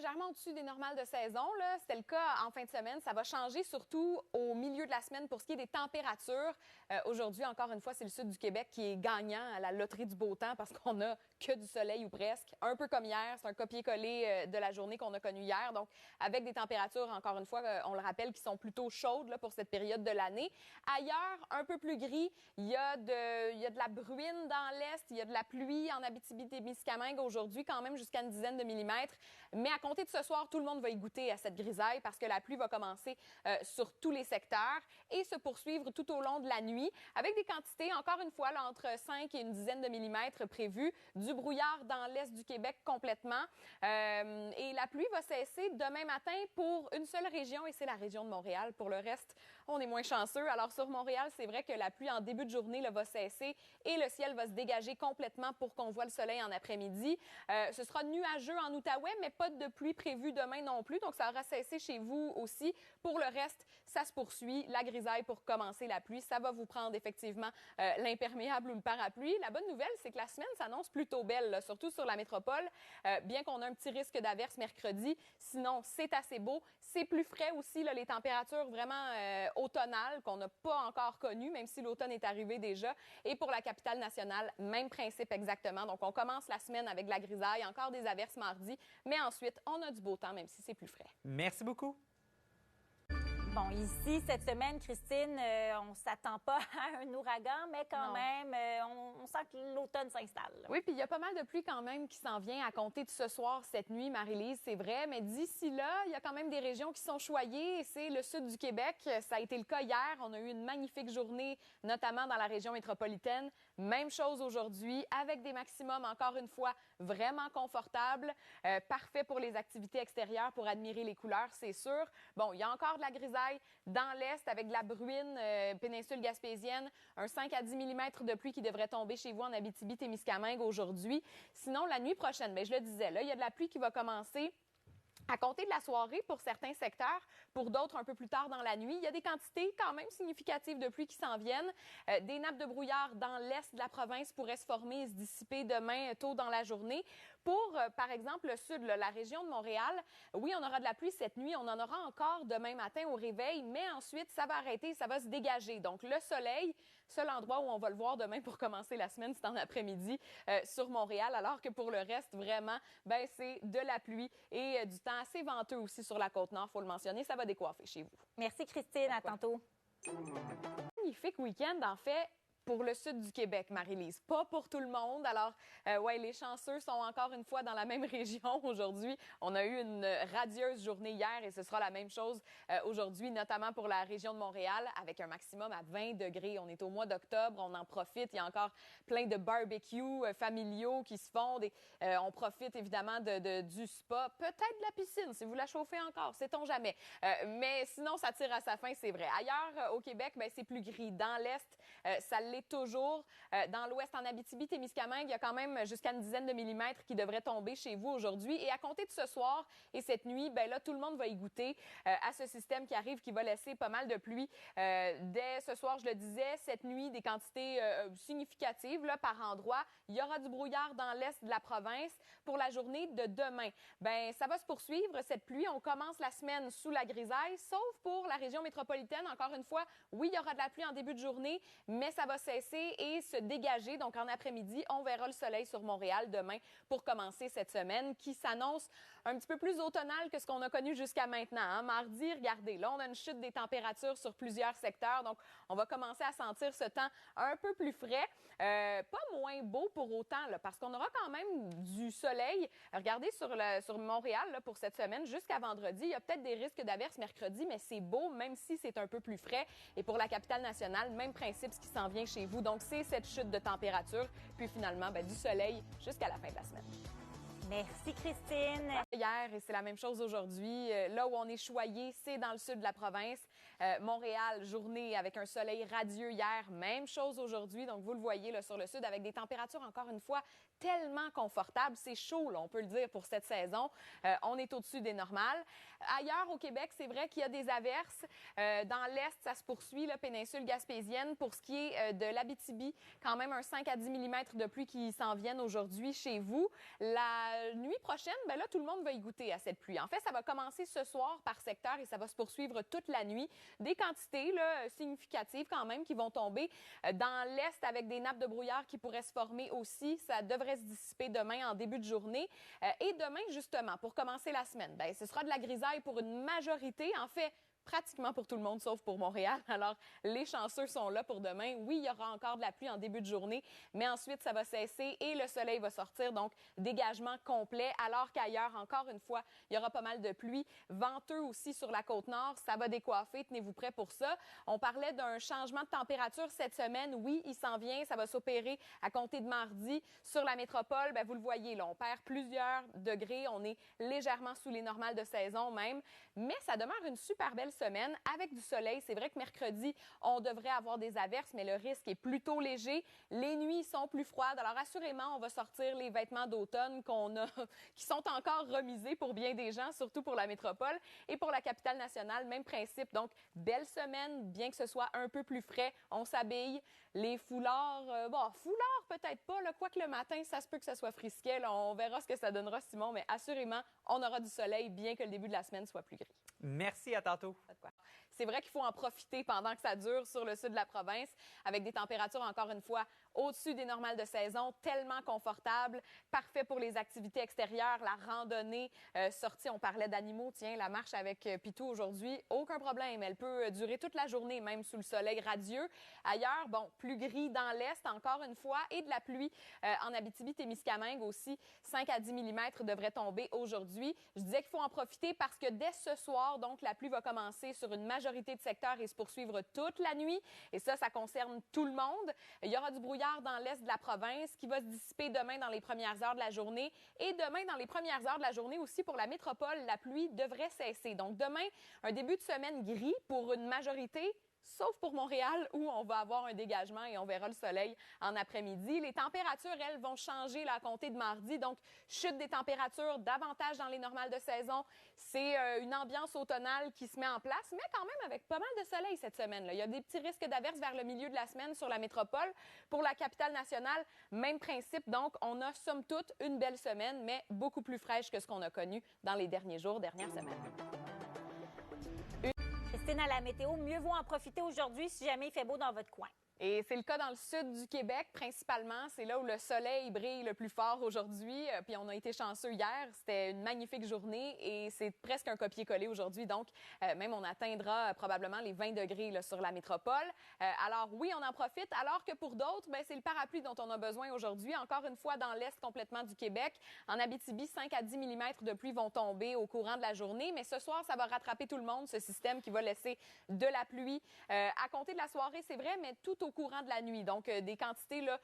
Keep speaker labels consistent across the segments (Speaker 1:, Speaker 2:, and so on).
Speaker 1: légèrement au-dessus des normales de saison. C'était le cas en fin de semaine. Ça va changer surtout au milieu de la semaine pour ce qui est des températures. Aujourd'hui, encore une fois, c'est le sud du Québec qui est gagnant à la loterie du beau temps parce qu'on a que du soleil ou presque. Un peu comme hier, c'est un copier-coller de la journée qu'on a connue hier. Donc, avec des températures, encore une fois, on le rappelle, qui sont plutôt chaudes là, pour cette période de l'année. Ailleurs, un peu plus gris, il y a de la bruine dans l'est, il y a de la pluie en Abitibi-Témiscamingue aujourd'hui, quand même jusqu'à une dizaine de millimètres. Mais à compter de ce soir, tout le monde va y goûter à cette grisaille parce que la pluie va commencer sur tous les secteurs et se poursuivre tout au long de la nuit avec des quantités, encore une fois, là, entre 5 et une dizaine de millimètres prévues. Du brouillard dans l'est du Québec complètement. Et la pluie va cesser demain matin pour une seule région et c'est la région de Montréal. Pour le reste, on est moins chanceux. Alors sur Montréal, c'est vrai que la pluie en début de journée là, va cesser et le ciel va se dégager complètement pour qu'on voit le soleil en après-midi. Ce sera nuageux en Outaouais, mais pas de pluie prévue demain non plus. Donc, ça aura cessé chez vous aussi. Pour le reste, ça se poursuit. La grisaille pour commencer la pluie, ça va vous prendre effectivement l'imperméable ou le parapluie. La bonne nouvelle, c'est que la semaine s'annonce plutôt belle, là, surtout sur la métropole. Bien qu'on a un petit risque d'averse mercredi, sinon, c'est assez beau. C'est plus frais aussi, là, les températures vraiment automnales qu'on n'a pas encore connues, même si l'automne est arrivé déjà. Et pour la capitale nationale, même principe exactement. Donc, on commence la semaine avec de la grisaille, encore des averses mardi, mais ensuite, on a du beau temps, même si c'est plus frais.
Speaker 2: Merci beaucoup.
Speaker 3: Bon, ici, cette semaine, Christine, on s'attend pas à un ouragan, mais quand même, on sent que l'automne s'installe.
Speaker 1: Oui, puis il y a pas mal de pluie quand même qui s'en vient à compter de ce soir, cette nuit, Marie-Lise, c'est vrai. Mais d'ici là, il y a quand même des régions qui sont choyées. C'est le sud du Québec. Ça a été le cas hier. On a eu une magnifique journée, notamment dans la région métropolitaine. Même chose aujourd'hui, avec des maximums, encore une fois, vraiment confortables. Parfait pour les activités extérieures, pour admirer les couleurs, c'est sûr. Bon, il y a encore de la grisaille dans l'est avec de la bruine, péninsule gaspésienne, un 5 à 10 millimètres de pluie qui devrait tomber chez vous en Abitibi-Témiscamingue aujourd'hui. Sinon, la nuit prochaine, bien, je le disais, là, il y a de la pluie qui va commencer à compter de la soirée pour certains secteurs, pour d'autres un peu plus tard dans la nuit. Il y a des quantités quand même significatives de pluie qui s'en viennent. Des nappes de brouillard dans l'est de la province pourraient se former et se dissiper demain tôt dans la journée. Pour, par exemple, le sud, là, la région de Montréal, oui, on aura de la pluie cette nuit. On en aura encore demain matin au réveil, mais ensuite, ça va arrêter, ça va se dégager. Donc, le soleil, seul endroit où on va le voir demain pour commencer la semaine, c'est en après-midi sur Montréal, alors que pour le reste, vraiment, ben, c'est de la pluie et du temps assez venteux aussi sur la Côte-Nord, faut le mentionner. Ça va décoiffer chez vous.
Speaker 3: Merci, Christine. À tantôt.
Speaker 1: Magnifique week-end, en fait, pour le sud du Québec, Marie-Lise. Pas pour tout le monde. Alors, ouais, les chanceux sont encore une fois dans la même région aujourd'hui. On a eu une radieuse journée hier et ce sera la même chose aujourd'hui, notamment pour la région de Montréal, avec un maximum à 20 degrés. On est au mois d'octobre, on en profite. Il y a encore plein de barbecues familiaux qui se font. On profite évidemment du spa, peut-être de la piscine, si vous la chauffez encore, sait-on jamais. Mais sinon, ça tire à sa fin, c'est vrai. Ailleurs, au Québec, ben, c'est plus gris. Dans l'Est, ça l'est toujours. Dans l'ouest, en Abitibi-Témiscamingue, il y a quand même jusqu'à une dizaine de millimètres qui devraient tomber chez vous aujourd'hui. Et à compter de ce soir et cette nuit, ben là, tout le monde va y goûter à ce système qui arrive, qui va laisser pas mal de pluie. Dès ce soir, je le disais, cette nuit, des quantités significatives là, par endroit. Il y aura du brouillard dans l'est de la province pour la journée de demain. Ben, ça va se poursuivre, cette pluie. On commence la semaine sous la grisaille, sauf pour la région métropolitaine. Encore une fois, oui, il y aura de la pluie en début de journée, mais ça va cesser et se dégager. Donc, en après-midi, on verra le soleil sur Montréal demain pour commencer cette semaine qui s'annonce un petit peu plus automnale que ce qu'on a connu jusqu'à maintenant. Hein. Mardi, regardez, là, on a une chute des températures sur plusieurs secteurs. Donc, on va commencer à sentir ce temps un peu plus frais. Pas moins beau pour autant, là, parce qu'on aura quand même du soleil. Regardez sur Montréal là, pour cette semaine jusqu'à vendredi. Il y a peut-être des risques d'averse mercredi, mais c'est beau, même si c'est un peu plus frais. Et pour la capitale nationale, même principe, ce qui s'en vient chez vous. Donc, c'est cette chute de température. Puis finalement, ben, du soleil jusqu'à la fin de la semaine.
Speaker 3: Merci, Christine.
Speaker 1: Hier, et c'est la même chose aujourd'hui. Là où on est choyé, c'est dans le sud de la province. Montréal, journée avec un soleil radieux hier. Même chose aujourd'hui. Donc, vous le voyez là, sur le sud avec des températures, encore une fois, tellement confortable. C'est chaud, là, on peut le dire, pour cette saison. On est au-dessus des normales. Ailleurs au Québec, c'est vrai qu'il y a des averses. Dans l'Est, ça se poursuit, la péninsule gaspésienne. Pour ce qui est de l'Abitibi, quand même un 5 à 10 mm de pluie qui s'en viennent aujourd'hui chez vous. La nuit prochaine, ben là, tout le monde va y goûter à cette pluie. En fait, ça va commencer ce soir par secteur et ça va se poursuivre toute la nuit. Des quantités là, significatives quand même qui vont tomber dans l'Est avec des nappes de brouillard qui pourraient se former aussi. Ça devrait se dissiper demain en début de journée. Et demain, justement, pour commencer la semaine, ben, ce sera de la grisaille pour une majorité. En fait, pratiquement pour tout le monde, sauf pour Montréal. Alors, les chanceux sont là pour demain. Oui, il y aura encore de la pluie en début de journée, mais ensuite, ça va cesser et le soleil va sortir. Donc, dégagement complet, alors qu'ailleurs, encore une fois, il y aura pas mal de pluie. Venteux aussi sur la Côte-Nord. Ça va décoiffer. Tenez-vous prêts pour ça. On parlait d'un changement de température cette semaine. Oui, il s'en vient. Ça va s'opérer à compter de mardi. Sur la métropole, ben, vous le voyez, là, on perd plusieurs degrés. On est légèrement sous les normales de saison même. Mais ça demeure une super belle semaine avec du soleil. C'est vrai que mercredi, on devrait avoir des averses, mais le risque est plutôt léger. Les nuits sont plus froides. Alors, assurément, on va sortir les vêtements d'automne qui sont encore remisés pour bien des gens, surtout pour la métropole. Et pour la capitale nationale, même principe. Donc, belle semaine, bien que ce soit un peu plus frais. On s'habille. Les foulards, foulards peut-être pas. Là, quoique le matin, ça se peut que ça soit frisquet. Là, on verra ce que ça donnera, Simon. Mais assurément, on aura du soleil, bien que le début de la semaine soit plus gris.
Speaker 2: Merci, à tantôt.
Speaker 1: C'est vrai qu'il faut en profiter pendant que ça dure sur le sud de la province, avec des températures, encore une fois, au-dessus des normales de saison, tellement confortables, parfait pour les activités extérieures, la randonnée, sortie, on parlait d'animaux, tiens, la marche avec Pitou aujourd'hui, aucun problème, elle peut durer toute la journée, même sous le soleil radieux. Ailleurs, bon, plus gris dans l'est, encore une fois, et de la pluie en Abitibi-Témiscamingue aussi, 5 à 10 mm devrait tomber aujourd'hui. Je disais qu'il faut en profiter parce que dès ce soir, donc, la pluie va commencer sur une majorité de secteurs et se poursuivre toute la nuit. Et ça concerne tout le monde. Il y aura du brouillard dans l'est de la province qui va se dissiper demain dans les premières heures de la journée. Et demain, dans les premières heures de la journée aussi pour la métropole, la pluie devrait cesser. Donc demain, un début de semaine gris pour une majorité, sauf pour Montréal où on va avoir un dégagement et on verra le soleil en après-midi. Les températures, elles, vont changer là, à compter de mardi. Donc, chute des températures davantage dans les normales de saison. C'est une ambiance automnale qui se met en place, mais quand même avec pas mal de soleil cette semaine-là. Il y a des petits risques d'averses vers le milieu de la semaine sur la métropole. Pour la capitale nationale, même principe. Donc, on a somme toute une belle semaine, mais beaucoup plus fraîche que ce qu'on a connu dans les derniers jours, dernières semaines.
Speaker 3: Christine, à la météo, mieux vaut en profiter aujourd'hui si jamais il fait beau dans votre coin.
Speaker 1: Et c'est le cas dans le sud du Québec, principalement. C'est là où le soleil brille le plus fort aujourd'hui. Puis on a été chanceux hier. C'était une magnifique journée et c'est presque un copier-coller aujourd'hui. Donc, même on atteindra probablement les 20 degrés là, sur la métropole. Alors oui, on en profite. Alors que pour d'autres, ben, c'est le parapluie dont on a besoin aujourd'hui. Encore une fois, dans l'est complètement du Québec. En Abitibi, 5 à 10 mm de pluie vont tomber au courant de la journée. Mais ce soir, ça va rattraper tout le monde, ce système qui va laisser de la pluie à compter de la soirée, c'est vrai, mais tout au courant de la nuit. Donc, des quantités là,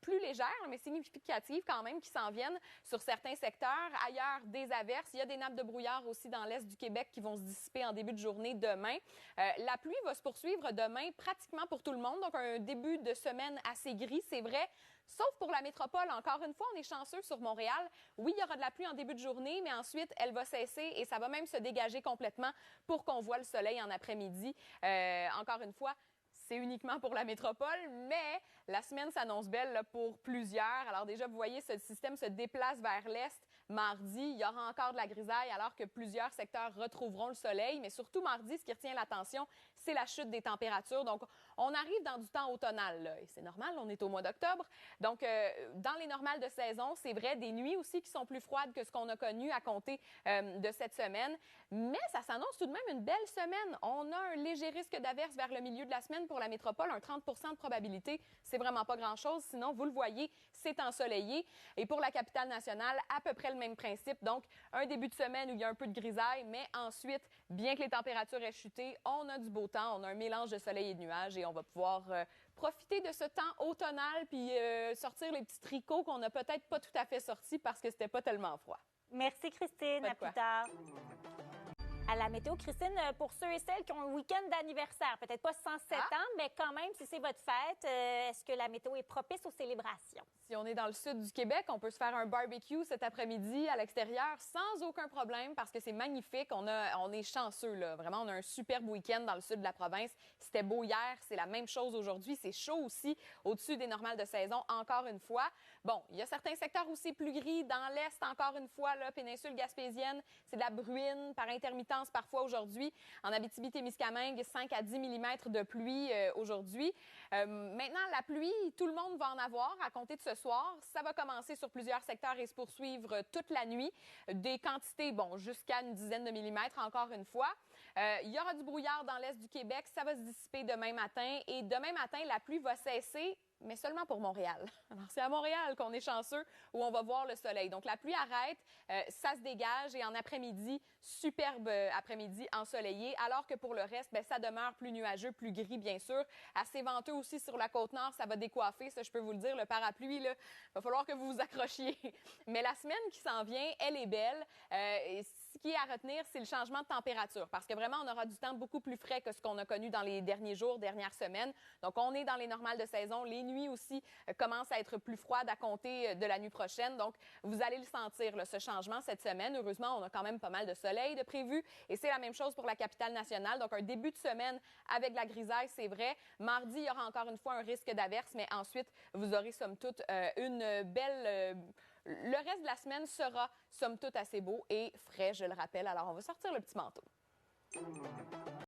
Speaker 1: plus légères, mais significatives quand même, qui s'en viennent sur certains secteurs. Ailleurs, des averses. Il y a des nappes de brouillard aussi dans l'est du Québec qui vont se dissiper en début de journée demain. La pluie va se poursuivre demain pratiquement pour tout le monde. Donc, un début de semaine assez gris, c'est vrai. Sauf pour la métropole. Encore une fois, on est chanceux sur Montréal. Oui, il y aura de la pluie en début de journée, mais ensuite, elle va cesser et ça va même se dégager complètement pour qu'on voit le soleil en après-midi. Encore une fois, c'est uniquement pour la métropole, mais la semaine s'annonce belle là, pour plusieurs. Alors déjà, vous voyez, ce système se déplace vers l'est. Mardi, il y aura encore de la grisaille alors que plusieurs secteurs retrouveront le soleil. Mais surtout mardi, ce qui retient l'attention, c'est la chute des températures. Donc, on arrive dans du temps automnal. Là, et c'est normal, on est au mois d'octobre. Donc, dans les normales de saison, c'est vrai, des nuits aussi qui sont plus froides que ce qu'on a connu à compter de cette semaine. Mais ça s'annonce tout de même une belle semaine. On a un léger risque d'averse vers le milieu de la semaine pour la métropole, un 30 % de probabilité. C'est vraiment pas grand-chose. Sinon, vous le voyez, c'est ensoleillé. Et pour la capitale nationale, à peu près le même principe. Donc, un début de semaine où il y a un peu de grisaille, mais ensuite, bien que les températures aient chuté, on a du beau temps, on a un mélange de soleil et de nuages et on va pouvoir profiter de ce temps automnal puis sortir les petits tricots qu'on n'a peut-être pas tout à fait sortis parce que c'était pas tellement froid.
Speaker 3: Merci, Christine. À plus tard. À la météo, Christine, pour ceux et celles qui ont un week-end d'anniversaire, peut-être pas 107 ans, mais quand même, si c'est votre fête, est-ce que la météo est propice aux célébrations?
Speaker 1: Si on est dans le sud du Québec, on peut se faire un barbecue cet après-midi à l'extérieur sans aucun problème parce que c'est magnifique. On est chanceux, là. Vraiment, on a un superbe week-end dans le sud de la province. C'était beau hier, c'est la même chose aujourd'hui. C'est chaud aussi, au-dessus des normales de saison, encore une fois. Bon, il y a certains secteurs aussi plus gris. Dans l'est, encore une fois, la péninsule gaspésienne, c'est de la bruine par intermittence parfois aujourd'hui. En Abitibi-Témiscamingue, 5 à 10 mm de pluie aujourd'hui. Maintenant, la pluie, tout le monde va en avoir à compter de ce soir. Ça va commencer sur plusieurs secteurs et se poursuivre toute la nuit. Des quantités, bon, jusqu'à une dizaine de millimètres, encore une fois. Il y aura du brouillard dans l'est du Québec. Ça va se dissiper demain matin. Et demain matin, la pluie va cesser, mais seulement pour Montréal. Alors, c'est à Montréal qu'on est chanceux, où on va voir le soleil. Donc, la pluie arrête, ça se dégage et en après-midi, superbe après-midi ensoleillé, alors que pour le reste, bien, ça demeure plus nuageux, plus gris, bien sûr. Assez venteux aussi sur la Côte-Nord, ça va décoiffer, ça, je peux vous le dire, le parapluie, là, va falloir que vous vous accrochiez. Mais la semaine qui s'en vient, elle est belle. Et ce qui est à retenir, c'est le changement de température, parce que vraiment, on aura du temps beaucoup plus frais que ce qu'on a connu dans les derniers jours, dernières semaines. Donc, on est dans les normales de saison. Les nuits aussi commencent à être plus froides à compter de la nuit prochaine. Donc, vous allez le sentir, là, ce changement cette semaine. Heureusement, on a quand même pas mal de soleil de prévu. Et c'est la même chose pour la capitale nationale. Donc, un début de semaine avec de la grisaille, c'est vrai. Mardi, il y aura encore une fois un risque d'averse, mais ensuite, vous aurez somme toute une belle... Le reste de la semaine sera somme toute assez beau et frais, je le rappelle. Alors, on va sortir le petit manteau.